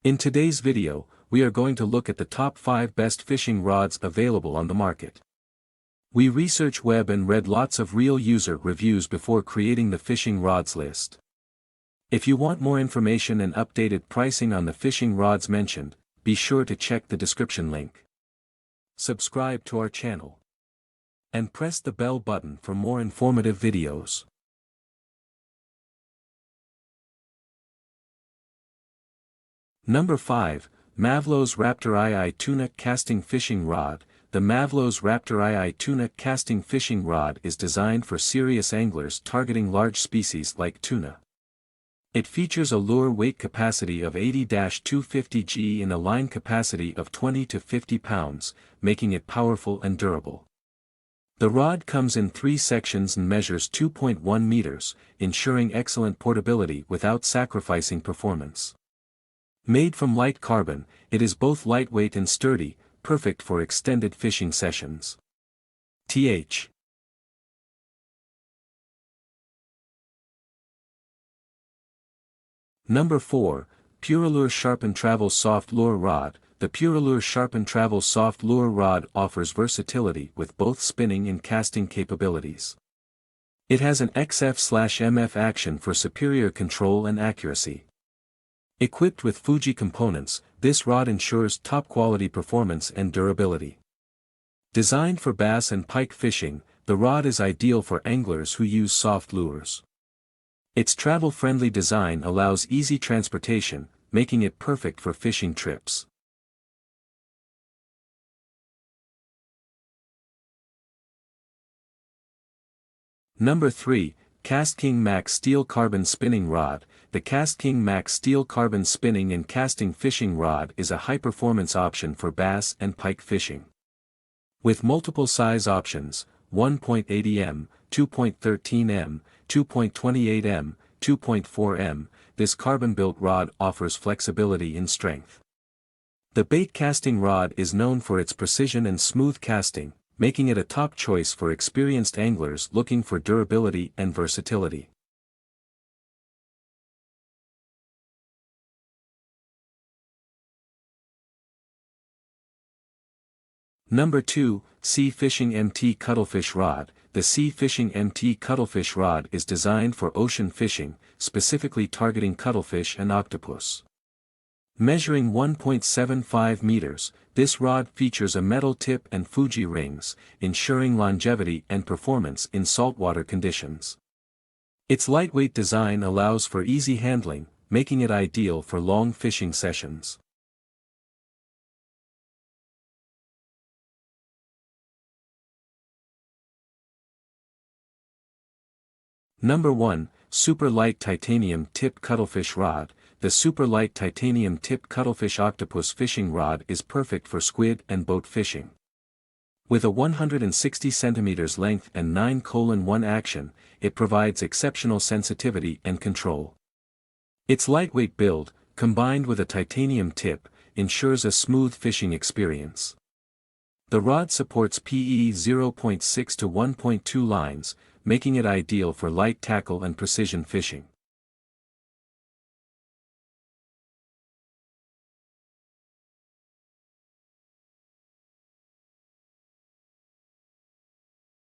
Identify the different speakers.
Speaker 1: In today's video, we are going to look at the top 5 best fishing rods available on the market. We researched web and read lots of real user reviews before creating the fishing rods list. If you want more information and updated pricing on the fishing rods mentioned, be sure to check the description link. Subscribe to our channel. And press the bell button for more informative videos. Number 5, Mavllos RaptorII Tuna Casting Fishing Rod. The Mavllos RaptorII Tuna Casting Fishing Rod is designed for serious anglers targeting large species like tuna. It features a lure weight capacity of 80-250 g and a line capacity of 20 to 50 pounds, making it powerful and durable. The rod comes in 3 sections and measures 2.1 meters, ensuring excellent portability without sacrificing performance. Made from light carbon, it is both lightweight and sturdy, perfect for extended fishing sessions. Th. Number 4, PURELURE Sharpen Travel Soft Lure Rod. The PURELURE Sharpen Travel Soft Lure Rod offers versatility with both spinning and casting capabilities. It has an XF/MF action for superior control and accuracy. Equipped with Fuji components, this rod ensures top-quality performance and durability. Designed for bass and pike fishing, the rod is ideal for anglers who use soft lures. Its travel-friendly design allows easy transportation, making it perfect for fishing trips. Number 3, KastKing Max Steel Carbon Spinning Rod. The KastKing Max Steel Carbon Spinning and Casting Fishing Rod is a high-performance option for bass and pike fishing. With multiple size options, 1.80 m, 2.13 m, 2.28 m, 2.4 m, this carbon-built rod offers flexibility in strength. The bait casting rod is known for its precision and smooth casting, making it a top choice for experienced anglers looking for durability and versatility. Number 2, Fishing MT Cuttlefish Rod. The Fishing MT Cuttlefish Rod is designed for ocean fishing, specifically targeting cuttlefish and octopus. Measuring 1.75 meters, this rod features a metal tip and Fuji rings, ensuring longevity and performance in saltwater conditions. Its lightweight design allows for easy handling, making it ideal for long fishing sessions. Number 1, Super Light Titanium Tipped Cuttlefish Rod. The Super Light Titanium Tipped Cuttlefish Octopus Fishing Rod is perfect for squid and boat fishing. With a 160 cm length and 9:1 action, it provides exceptional sensitivity and control. Its lightweight build, combined with a titanium tip, ensures a smooth fishing experience. The rod supports PE 0.6 to 1.2 lines, making it ideal for light tackle and precision fishing.